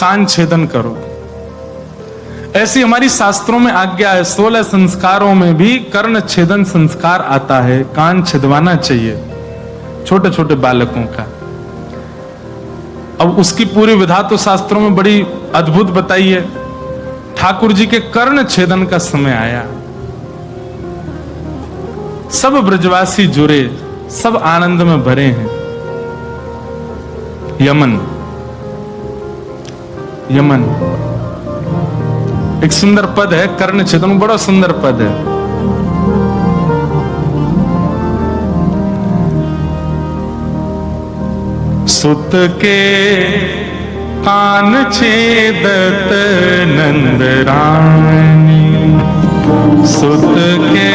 कान छेदन करो। ऐसी हमारी शास्त्रों में आज्ञा है। 16 संस्कारों में भी कर्ण छेदन संस्कार आता है, कान छिदवाना चाहिए छोटे छोटे बालकों का। अब उसकी पूरी विधा तो शास्त्रों में बड़ी अद्भुत बताई है। ठाकुर जी के कर्ण छेदन का समय आया, सब ब्रजवासी जुड़े, सब आनंद में भरे हैं। यमन यमन एक सुंदर पद है, कर्ण छेदन बड़ा सुंदर पद है। सुत के कान छेदत नंद रानी, सुत के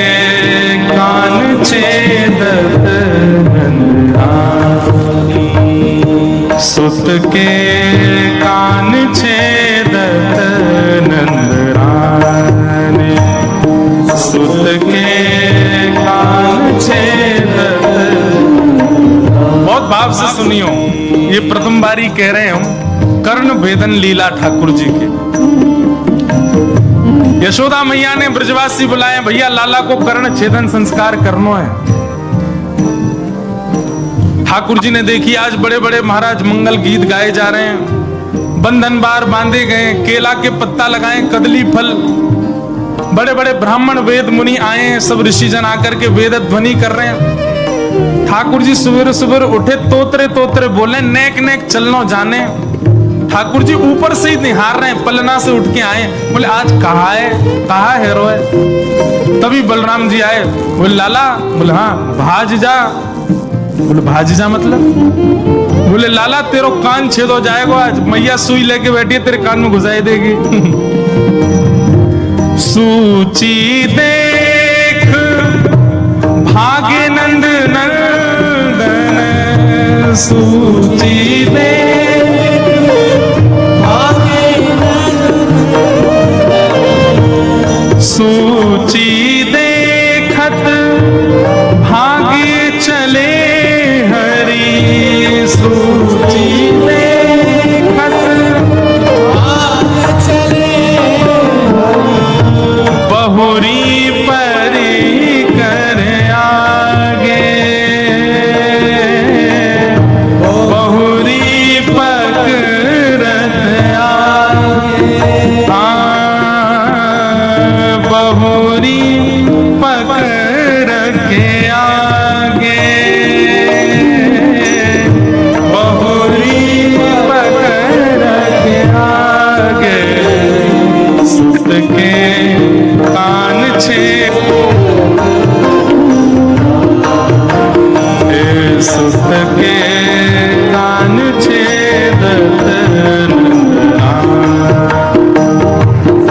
कान छेदत नंद रानी, सुत के कान छेदत नंद रानी, सुत के कान छेदत। बहुत भाव से सुनियो, ये प्रथम बारी कह रहे हम कर्ण भेदन लीला ठाकुर जी के। यशोदा मैया ने ब्रजवासी बुलाए, भैया लाला को कर्ण छेदन संस्कार करना है। ठाकुर जी ने देखी आज बड़े बड़े महाराज मंगल गीत गाए जा रहे हैं, बंधन बार बांधे गए, केला के पत्ता लगाए, कदली फल, बड़े बड़े ब्राह्मण वेद मुनि आए हैं, सब ऋषि जन आकर के वेद ध्वनि कर रहे हैं। ठाकुर जी सुबह सुबह उठे, तोतरे तोतरे बोले, नेक नेक चलनो जाने। ठाकुर जी ऊपर से ही निहार रहे हैं, पलना से उठ के आए, बोले आज कहा है रोए। तभी बलराम जी आए, बोले लाला, बोले हाँ भाज जा। बोले भाज जा मतलब? बोले लाला तेरो कान छेद हो जाएगा आज, मैया सुई लेके बैठी है, तेरे कान में घुसाई देगी। सूची देख भागे नंद नंदन, सूची देख भागे नंदन, सूची देखत भागे चले हरि, सूची देखत भागे चले हरि, बहुरी परी कर आगे, बहुरी पकड़त आगे, बहुरी पकड़ के आगे, बहुरी पकड़ के आगे, सुत के कान छेद, सुत के कान छेदत नंदलाल,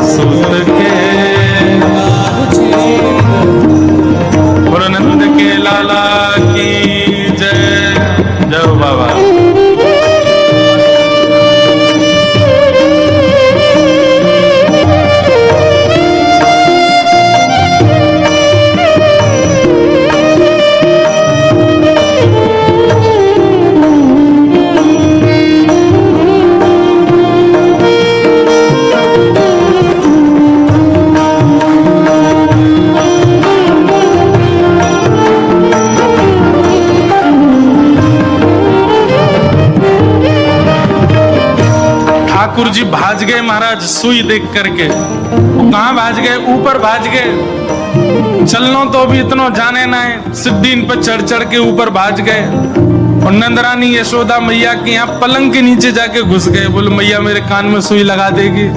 सुत के और नंद के लाला की जय। जय बाबा। ठाकुर जी भाज गए महाराज सुई देख करके। कहां भाज गए? ऊपर भाज गए। चलनो तो भी इतना जाने ना है, सिद्दीन पर चढ़ चढ़ के ऊपर भाज गए। और नंदरानी यशोदा मैया के यहाँ पलंग के नीचे जाके घुस गए। बोले मैया मेरे कान में सुई लगा देगी।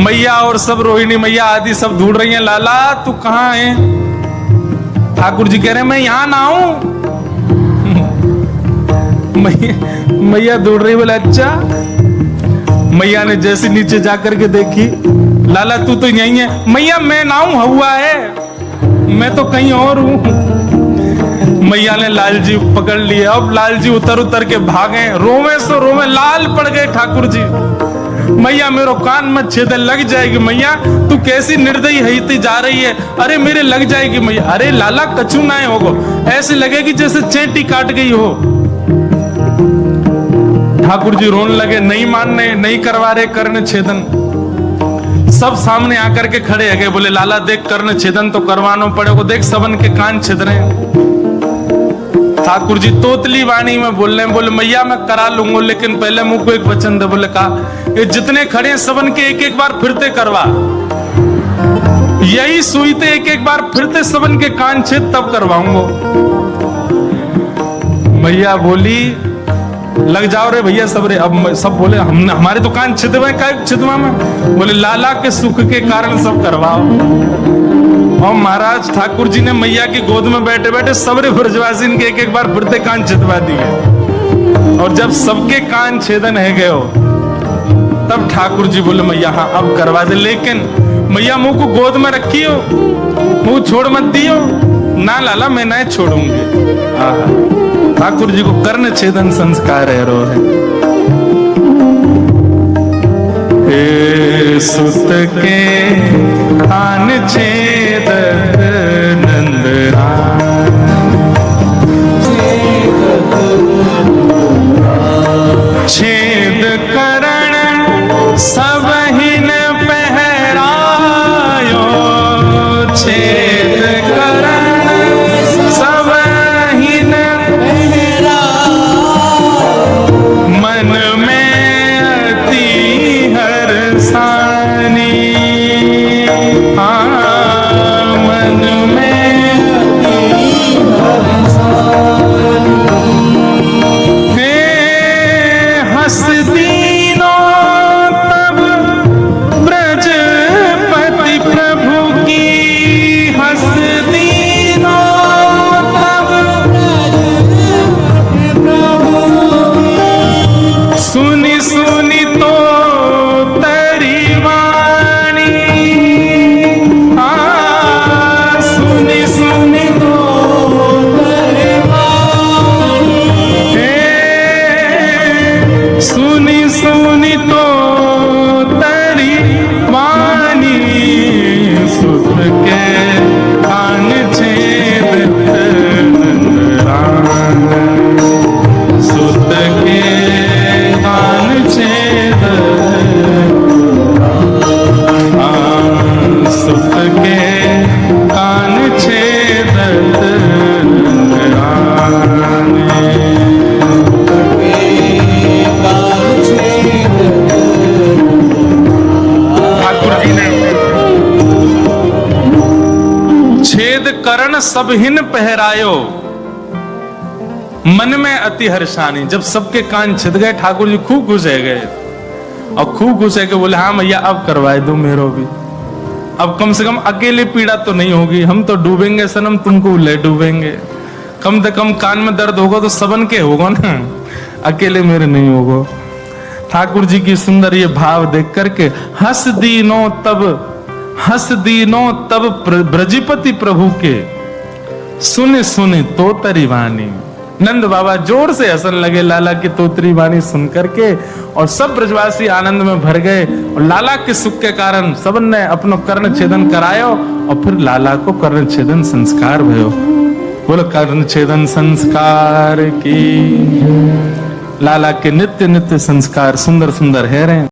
मैया और सब रोहिणी मैया आदि सब ढूंढ रही हैं, लाला तू कहाँ है? ठाकुर जी कह रहे मैं यहाँ ना आऊं। मैया ढूंढ रही, बोले अच्छा। मैया ने जैसे नीचे जाकर के देखी, लाला तू तो यहीं है। मैया मैं ना हूं, हुआ है, मैं तो कहीं और हूं। मैया ने लाल जी पकड़ लिए। अब लाल जी उतर उतर के भागे, रोवे सो रोवे लाल पड़ गए ठाकुर जी। मैया मेरो कान में छेद लग जाएगी। मैया तू कैसी निर्दयी हईती जा रही है? अरे मेरे लग जाएगी मैया। अरे लाला कछु ना होगो, ऐसे लगेगी जैसे चेटी काट गई हो। ठाकुर जी रोने लगे, नहीं मानने, नहीं करवा रहे कर्ण छेदन। सब सामने आकर के खड़े है, बोले लाला देख कर्ण छेदन तो करवाना पड़ेगा, देख सबन के कान छिद रहे हैं। ठाकुर जी तोतली वाणी में बोल रहे हैं, बोले मैया मैं करा लूंगा, लेकिन पहले मुंह को एक वचन दे। बोले कहा, ये जितने खड़े हैं सबन के एक एक बार फिरते करवा, यही सुई थे एक एक बार फिरते सबन के कान छेद तब करवाऊंगा। मैया बोली लग जाओ रे भैया सब रे। अब सब बोले हम हमारे तो कान छिदवा का छिदवा में। बोले लाला के सुख के कारण सब करवाओ। और महाराज ठाकुर जी ने मैया की गोद में बैठे बैठे सबरे ब्रजवासी के एक एक बार फिरते कान छिदवा दिए। और जब सबके कान छेदन है गए हो, तब ठाकुर जी बोले मैया हाँ अब करवा दे, लेकिन मैया मुंह को गोद में रखियो, मुंह छोड़ मत दियो। ना लाला मैं नहीं छोड़ूंगी। ठाकुर जी को कर्ण छेदन संस्कार है रो है। हे सुत के कान छेद नंदराम, छेद करण सब हिन पहरायो, छेद करण सब हिन मन में अति हर्षानी, मन में हंस दीनो तब ब्रजपति प्रभु की, हंस दीनो तब सुनी सुनी तो तरी वाणी, सुनी सुनी तो तरी वाणी, सुनी सुनी तो तरी वाणी, सुत के कान छेद नंदराम, सुत के कान छेद, सुत के कान छेद नंदराम। ठाकुर जी ने छेद करण सब हिन पहरायो, मन में अति हर्षानी। जब सबके कान छिद गए ठाकुर जी खूब खुश है गए, और खूब खुश है के बोले हाँ मैया अब करवाए दो मेरो भी, अब कम से कम अकेले पीड़ा तो नहीं होगी, हम तो डूबेंगे सनम तुमको ले डूबेंगे, कम से कम कान में दर्द होगा तो सबन के होगा ना, अकेले मेरे नहीं होगा। ठाकुर जी की सुंदर ये भाव देख करके हंस दीनो तब ब्रजपति प्रभु के, सुने सुने तोतरी वाणी। नंद बाबा जोर से हंसन लगे लाला की तोतरी वाणी सुन करके, और सब ब्रजवासी आनंद में भर गए। और लाला के सुख के कारण सबन ने अपनो कर्ण छेदन करायो, और फिर लाला को कर्ण छेदन संस्कार भयो। बोलो कर्ण छेदन संस्कार की। लाला के नित्य नित्य संस्कार सुंदर सुंदर है रहे।